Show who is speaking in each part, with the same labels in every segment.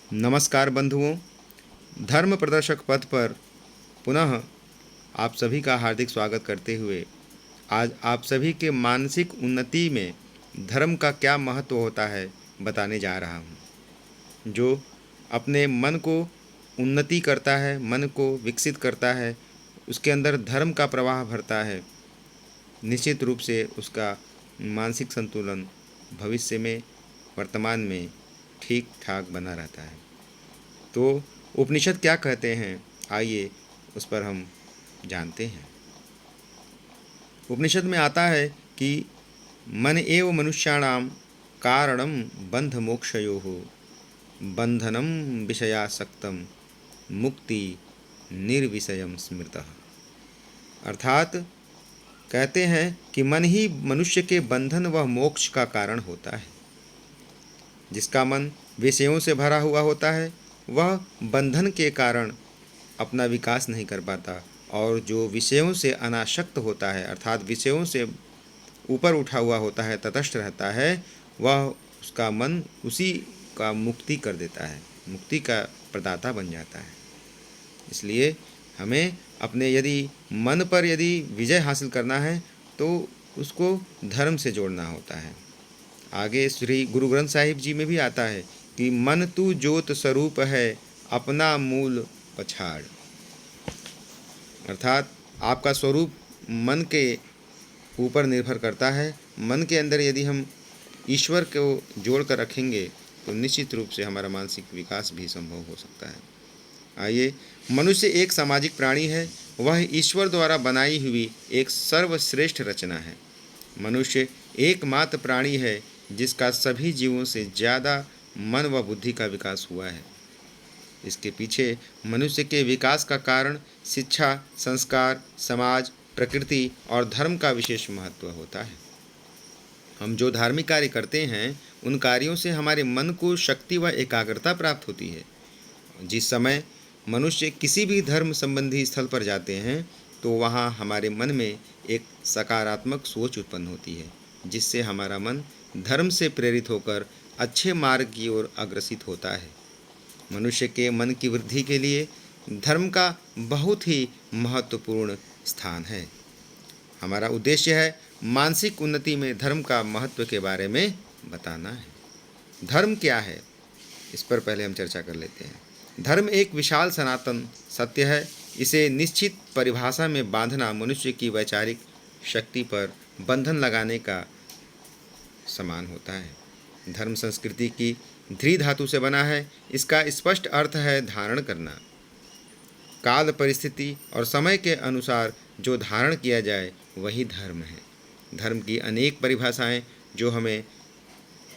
Speaker 1: नमस्कार बंधुओं, धर्म प्रदर्शक पथ पर पुनः आप सभी का हार्दिक स्वागत करते हुए आज आप सभी के मानसिक उन्नति में धर्म का क्या महत्व होता है बताने जा रहा हूँ। जो अपने मन को उन्नति करता है, मन को विकसित करता है, उसके अंदर धर्म का प्रवाह भरता है, निश्चित रूप से उसका मानसिक संतुलन भविष्य में, वर्तमान में ठीक ठाक बना रहता है। तो उपनिषद क्या कहते हैं, आइए उस पर हम जानते हैं। उपनिषद में आता है कि मन एव मनुष्याणाम कारणम बंध मोक्षयोः बंधनम विषयासक्तम मुक्ति निर्विषयम स्मृतः। अर्थात कहते हैं कि मन ही मनुष्य के बंधन व मोक्ष का कारण होता है। जिसका मन विषयों से भरा हुआ होता है वह बंधन के कारण अपना विकास नहीं कर पाता, और जो विषयों से अनासक्त होता है अर्थात विषयों से ऊपर उठा हुआ होता है, तटस्थ रहता है, वह उसका मन उसी का मुक्ति कर देता है, मुक्ति का प्रदाता बन जाता है। इसलिए हमें अपने यदि मन पर यदि विजय हासिल करना है तो उसको धर्म से जोड़ना होता है। आगे श्री गुरु ग्रंथ साहिब जी में भी आता है कि मन तू ज्योत स्वरूप है अपना मूल पछाड़। अर्थात आपका स्वरूप मन के ऊपर निर्भर करता है। मन के अंदर यदि हम ईश्वर को जोड़ कर रखेंगे तो निश्चित रूप से हमारा मानसिक विकास भी संभव हो सकता है। आइए, मनुष्य एक सामाजिक प्राणी है, वह ईश्वर द्वारा बनाई हुई एक सर्वश्रेष्ठ रचना है। मनुष्य एकमात्र प्राणी है जिसका सभी जीवों से ज़्यादा मन व बुद्धि का विकास हुआ है। इसके पीछे मनुष्य के विकास का कारण शिक्षा, संस्कार, समाज, प्रकृति और धर्म का विशेष महत्व होता है। हम जो धार्मिक कार्य करते हैं उन कार्यों से हमारे मन को शक्ति व एकाग्रता प्राप्त होती है। जिस समय मनुष्य किसी भी धर्म संबंधी स्थल पर जाते हैं तो वहाँ हमारे मन में एक सकारात्मक सोच उत्पन्न होती है, जिससे हमारा मन धर्म से प्रेरित होकर अच्छे मार्ग की ओर अग्रसित होता है। मनुष्य के मन की वृद्धि के लिए धर्म का बहुत ही महत्वपूर्ण स्थान है। हमारा उद्देश्य है मानसिक उन्नति में धर्म का महत्व के बारे में बताना है। धर्म क्या है, इस पर पहले हम चर्चा कर लेते हैं। धर्म एक विशाल सनातन सत्य है। इसे निश्चित परिभाषा में बांधना मनुष्य की वैचारिक शक्ति पर बंधन लगाने का समान होता है। धर्म संस्कृति की ध्री धातु से बना है। इसका स्पष्ट अर्थ है धारण करना। काल, परिस्थिति और समय के अनुसार जो धारण किया जाए वही धर्म है। धर्म की अनेक परिभाषाएं जो हमें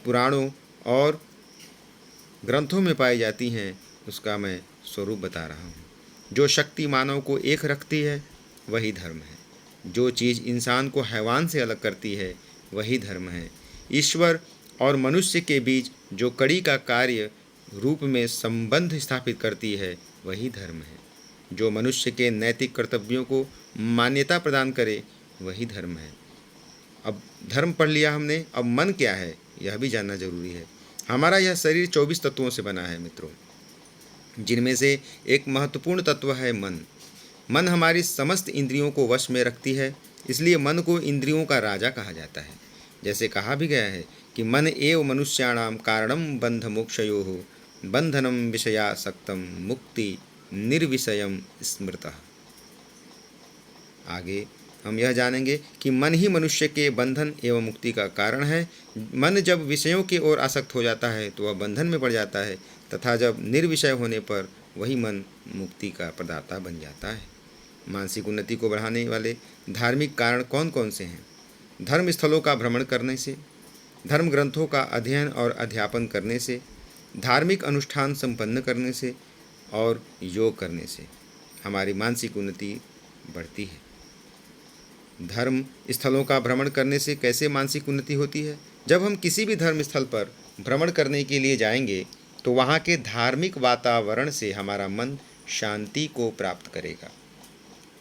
Speaker 1: पुराणों और ग्रंथों में पाई जाती हैं उसका मैं स्वरूप बता रहा हूँ। जो शक्ति मानव को एक रखती है वही धर्म है। जो चीज़ इंसान को हैवान से अलग करती है वही धर्म है। ईश्वर और मनुष्य के बीच जो कड़ी का कार्य रूप में संबंध स्थापित करती है वही धर्म है। जो मनुष्य के नैतिक कर्तव्यों को मान्यता प्रदान करे वही धर्म है। अब धर्म पढ़ लिया हमने, अब मन क्या है यह भी जानना जरूरी है। हमारा यह शरीर 24 तत्वों से बना है मित्रों, जिनमें से एक महत्वपूर्ण तत्व है मन। मन हमारी समस्त इंद्रियों को वश में रखती है, इसलिए मन को इंद्रियों का राजा कहा जाता है। जैसे कहा भी गया है कि मन एव मनुष्याणाम कारणम बंध मोक्षयोः बंधनम विषयासक्तम मुक्ति निर्विषयम स्मृतः। आगे हम यह जानेंगे कि मन ही मनुष्य के बंधन एवं मुक्ति का कारण है। मन जब विषयों की ओर आसक्त हो जाता है तो वह बंधन में पड़ जाता है, तथा जब निर्विषय होने पर वही मन मुक्ति का प्रदाता बन जाता है। मानसिक उन्नति को बढ़ाने वाले धार्मिक कारण कौन कौन से हैं? धर्म स्थलों का भ्रमण करने से, धर्म ग्रंथों का अध्ययन और अध्यापन करने से, धार्मिक अनुष्ठान संपन्न करने से और योग करने से हमारी मानसिक उन्नति बढ़ती है। धर्म स्थलों का भ्रमण करने से कैसे मानसिक उन्नति होती है? जब हम किसी भी धर्म स्थल पर भ्रमण करने के लिए जाएंगे तो वहाँ के धार्मिक वातावरण से हमारा मन शांति को प्राप्त करेगा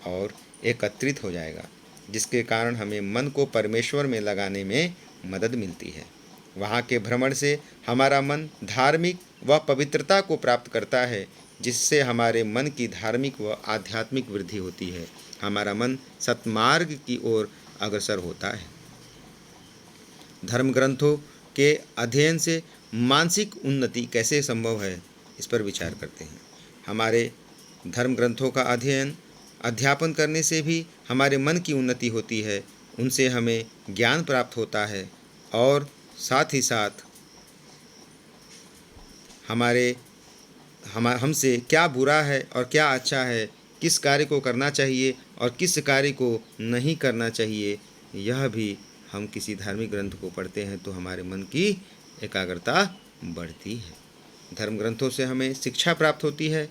Speaker 1: और एकत्रित हो जाएगा, जिसके कारण हमें मन को परमेश्वर में लगाने में मदद मिलती है। वहाँ के भ्रमण से हमारा मन धार्मिक वह पवित्रता को प्राप्त करता है, जिससे हमारे मन की धार्मिक व आध्यात्मिक वृद्धि होती है। हमारा मन सत्मार्ग की ओर अग्रसर होता है। धर्म ग्रंथों के अध्ययन से मानसिक उन्नति कैसे संभव है, इस पर विचार करते हैं। हमारे धर्म ग्रंथों का अध्यापन करने से भी हमारे मन की उन्नति होती है, उनसे हमें ज्ञान प्राप्त होता है और साथ ही साथ हमसे क्या बुरा है और क्या अच्छा है, किस कार्य को करना चाहिए और किस कार्य को नहीं करना चाहिए, यह भी हम किसी धार्मिक ग्रंथ को पढ़ते हैं तो हमारे मन की एकाग्रता बढ़ती है। धर्म ग्रंथों से हमें शिक्षा प्राप्त होती है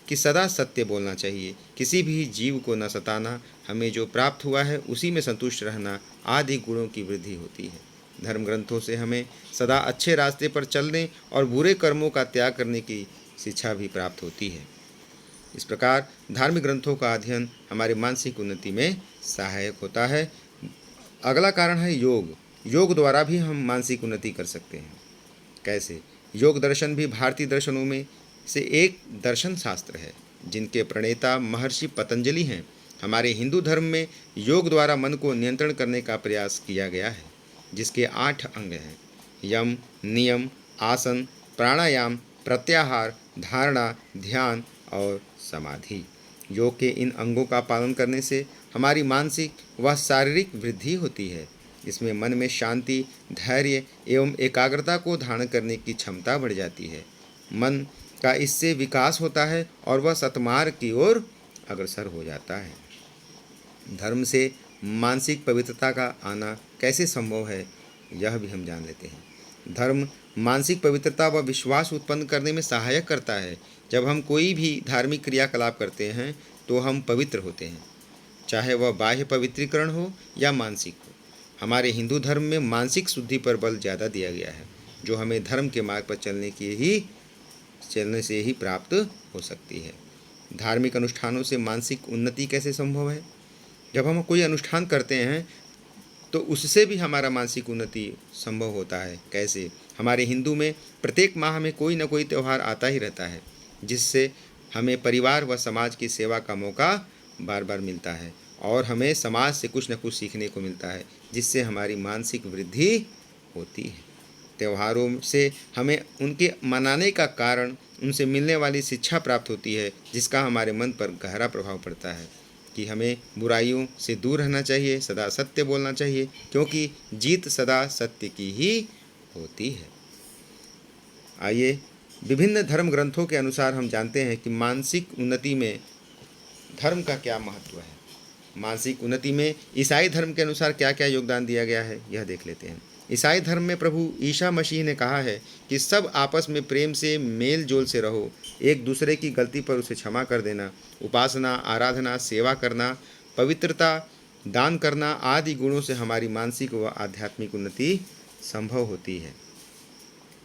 Speaker 1: कि सदा सत्य बोलना चाहिए, किसी भी जीव को न सताना, हमें जो प्राप्त हुआ है उसी में संतुष्ट रहना आदि गुणों की वृद्धि होती है। धर्म ग्रंथों से हमें सदा अच्छे रास्ते पर चलने और बुरे कर्मों का त्याग करने की शिक्षा भी प्राप्त होती है। इस प्रकार धार्मिक ग्रंथों का अध्ययन हमारी मानसिक उन्नति में सहायक होता है। अगला कारण है योग। योग द्वारा भी हम मानसिक उन्नति कर सकते हैं। कैसे? योग दर्शन भी भारतीय दर्शनों में से एक दर्शन शास्त्र है, जिनके प्रणेता महर्षि पतंजलि हैं। हमारे हिंदू धर्म में योग द्वारा मन को नियंत्रण करने का प्रयास किया गया है, जिसके 8 अंग हैं: यम, नियम, आसन, प्राणायाम, प्रत्याहार, धारणा, ध्यान और समाधि। योग के इन अंगों का पालन करने से हमारी मानसिक व शारीरिक वृद्धि होती है। इसमें मन में शांति, धैर्य एवं एकाग्रता को धारण करने की क्षमता बढ़ जाती है। मन का इससे विकास होता है और वह सत्मार्ग की ओर अग्रसर हो जाता है। धर्म से मानसिक पवित्रता का आना कैसे संभव है, यह भी हम जान लेते हैं। धर्म मानसिक पवित्रता व विश्वास उत्पन्न करने में सहायक करता है। जब हम कोई भी धार्मिक क्रियाकलाप करते हैं तो हम पवित्र होते हैं, चाहे वह बाह्य पवित्रीकरण हो या मानसिक हो। हमारे हिंदू धर्म में मानसिक शुद्धि पर बल ज़्यादा दिया गया है, जो हमें धर्म के मार्ग पर चलने से ही प्राप्त हो सकती है। धार्मिक अनुष्ठानों से मानसिक उन्नति कैसे संभव है? जब हम कोई अनुष्ठान करते हैं तो उससे भी हमारा मानसिक उन्नति संभव होता है। कैसे? हमारे हिंदू में प्रत्येक माह में कोई न कोई त्यौहार आता ही रहता है, जिससे हमें परिवार व समाज की सेवा का मौका बार बार मिलता है और हमें समाज से कुछ न कुछ सीखने को मिलता है, जिससे हमारी मानसिक वृद्धि होती है। त्योहारों से हमें उनके मनाने का कारण, उनसे मिलने वाली शिक्षा प्राप्त होती है, जिसका हमारे मन पर गहरा प्रभाव पड़ता है कि हमें बुराइयों से दूर रहना चाहिए, सदा सत्य बोलना चाहिए, क्योंकि जीत सदा सत्य की ही होती है। आइए विभिन्न धर्म ग्रंथों के अनुसार हम जानते हैं कि मानसिक उन्नति में धर्म का क्या महत्व है। मानसिक उन्नति में ईसाई धर्म के अनुसार क्या क्या योगदान दिया गया है, यह देख लेते हैं। ईसाई धर्म में प्रभु ईसा मसीह ने कहा है कि सब आपस में प्रेम से मेल जोल से रहो, एक दूसरे की गलती पर उसे क्षमा कर देना, उपासना, आराधना, सेवा करना, पवित्रता, दान करना आदि गुणों से हमारी मानसिक व आध्यात्मिक उन्नति संभव होती है।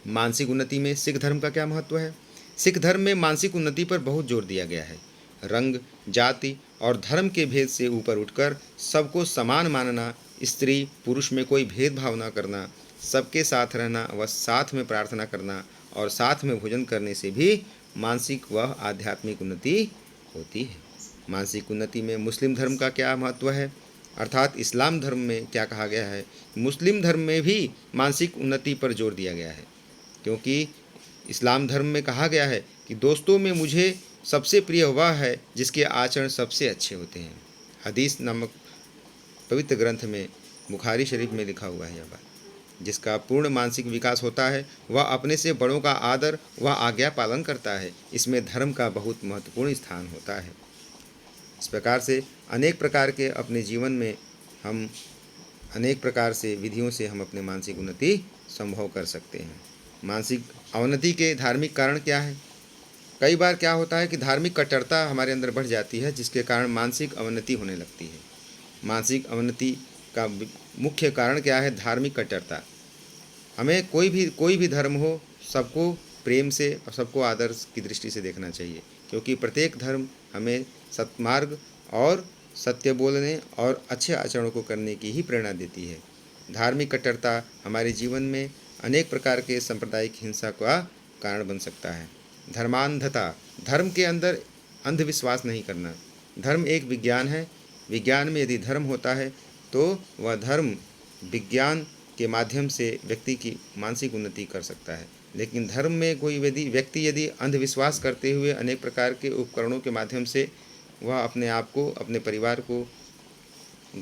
Speaker 1: मानसिक उन्नति में सिख धर्म का क्या महत्व है? सिख धर्म में मानसिक उन्नति पर बहुत जोर दिया गया है। रंग, जाति और धर्म के भेद से ऊपर उठकर सबको समान मानना, स्त्री पुरुष में कोई भेदभाव न करना, सबके साथ रहना व साथ में प्रार्थना करना और साथ में भोजन करने से भी मानसिक व आध्यात्मिक उन्नति होती है। मानसिक उन्नति में मुस्लिम धर्म का क्या महत्व है, अर्थात इस्लाम धर्म में क्या कहा गया है? मुस्लिम धर्म में भी मानसिक उन्नति पर जोर दिया गया है, क्योंकि इस्लाम धर्म में कहा गया है कि दोस्तों में मुझे सबसे प्रिय वह है जिसके आचरण सबसे अच्छे होते हैं। हदीस नामक पवित्र ग्रंथ में, बुखारी शरीफ में लिखा हुआ है यह बात। जिसका पूर्ण मानसिक विकास होता है वह अपने से बड़ों का आदर व आज्ञा पालन करता है। इसमें धर्म का बहुत महत्वपूर्ण स्थान होता है। इस प्रकार से अनेक प्रकार के अपने जीवन में हम अनेक प्रकार से विधियों से हम अपने मानसिक उन्नति संभव कर सकते हैं। मानसिक अवनति के धार्मिक कारण क्या है? कई बार क्या होता है कि धार्मिक कट्टरता हमारे अंदर बढ़ जाती है, जिसके कारण मानसिक अवनति होने लगती है। मानसिक अवनति का मुख्य कारण क्या है? धार्मिक कट्टरता। हमें कोई भी धर्म हो, सबको प्रेम से और सबको आदर की दृष्टि से देखना चाहिए, क्योंकि प्रत्येक धर्म हमें सत्मार्ग और सत्य बोलने और अच्छे आचरणों को करने की ही प्रेरणा देती है। धार्मिक कट्टरता हमारे जीवन में अनेक प्रकार के सांप्रदायिक हिंसा का कारण बन सकता है। धर्मांधता, धर्म के अंदर अंधविश्वास नहीं करना। धर्म एक विज्ञान है। विज्ञान में यदि धर्म होता है तो वह धर्म विज्ञान के माध्यम से व्यक्ति की मानसिक उन्नति कर सकता है। लेकिन धर्म में कोई व्यक्ति यदि अंधविश्वास करते हुए अनेक प्रकार के उपकरणों के माध्यम से वह अपने आप को, अपने परिवार को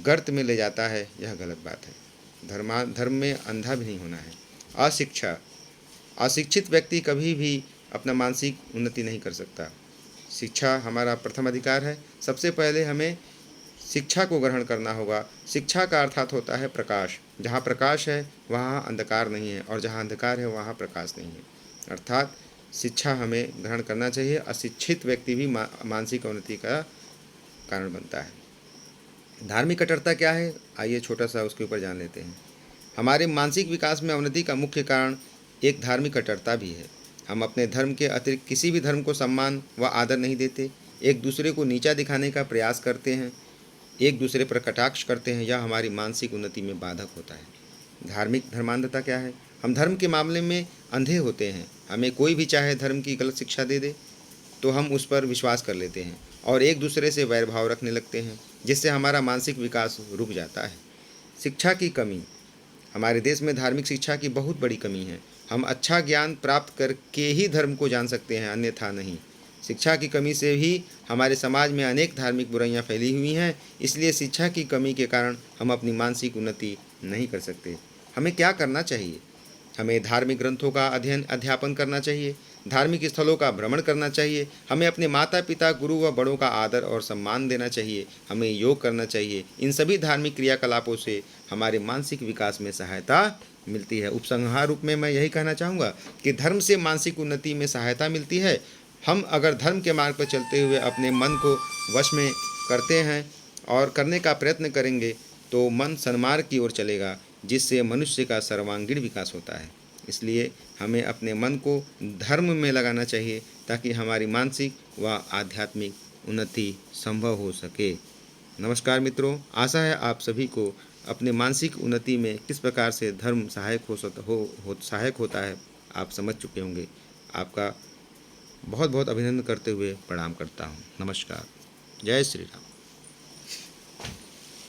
Speaker 1: गर्त में ले जाता है, यह गलत बात है। धर्म में अंधा भी नहीं होना है। अशिक्षा, अशिक्षित व्यक्ति कभी भी अपना मानसिक उन्नति नहीं कर सकता। शिक्षा हमारा प्रथम अधिकार है। सबसे पहले हमें शिक्षा को ग्रहण करना होगा। शिक्षा का अर्थात होता है प्रकाश। जहाँ प्रकाश है वहाँ अंधकार नहीं है, और जहाँ अंधकार है वहाँ प्रकाश नहीं है। अर्थात शिक्षा हमें ग्रहण करना चाहिए। अशिक्षित व्यक्ति भी मानसिक उन्नति का कारण बनता है। धार्मिक कट्टरता क्या है, आइए छोटा सा उसके ऊपर जान लेते हैं। हमारे मानसिक विकास में अवनति का मुख्य कारण एक धार्मिक कट्टरता भी है। हम अपने धर्म के अतिरिक्त किसी भी धर्म को सम्मान व आदर नहीं देते, एक दूसरे को नीचा दिखाने का प्रयास करते हैं, एक दूसरे पर कटाक्ष करते हैं। यह हमारी मानसिक उन्नति में बाधक होता है। धार्मिक धर्मांधता क्या है, हम धर्म के मामले में अंधे होते हैं। हमें कोई भी चाहे धर्म की गलत शिक्षा दे दे तो हम उस पर विश्वास कर लेते हैं और एक दूसरे से वैर भाव रखने लगते हैं, जिससे हमारा मानसिक विकास रुक जाता है। शिक्षा की कमी, हमारे देश में धार्मिक शिक्षा की बहुत बड़ी कमी है। हम अच्छा ज्ञान प्राप्त करके ही धर्म को जान सकते हैं, अन्यथा नहीं। शिक्षा की कमी से ही हमारे समाज में अनेक धार्मिक बुराइयां फैली हुई हैं। इसलिए शिक्षा की कमी के कारण हम अपनी मानसिक उन्नति नहीं कर सकते। हमें क्या करना चाहिए, हमें धार्मिक ग्रंथों का अध्यापन करना चाहिए, धार्मिक स्थलों का भ्रमण करना चाहिए, हमें अपने माता पिता, गुरु व बड़ों का आदर और सम्मान देना चाहिए, हमें योग करना चाहिए। इन सभी धार्मिक क्रियाकलापों से हमारे मानसिक विकास में सहायता मिलती है। उपसंहार रूप में मैं यही कहना चाहूँगा कि धर्म से मानसिक उन्नति में सहायता मिलती है। हम अगर धर्म के मार्ग पर चलते हुए अपने मन को वश में करते हैं और करने का प्रयत्न करेंगे तो मन सन्मार्ग की ओर चलेगा, जिससे मनुष्य का सर्वांगीण विकास होता है। इसलिए हमें अपने मन को धर्म में लगाना चाहिए ताकि हमारी मानसिक व आध्यात्मिक उन्नति संभव हो सके। नमस्कार मित्रों, आशा है आप सभी को अपने मानसिक उन्नति में किस प्रकार से धर्म सहायक होता है आप समझ चुके होंगे। आपका बहुत बहुत अभिनंदन करते हुए प्रणाम करता हूँ। नमस्कार। जय श्री राम।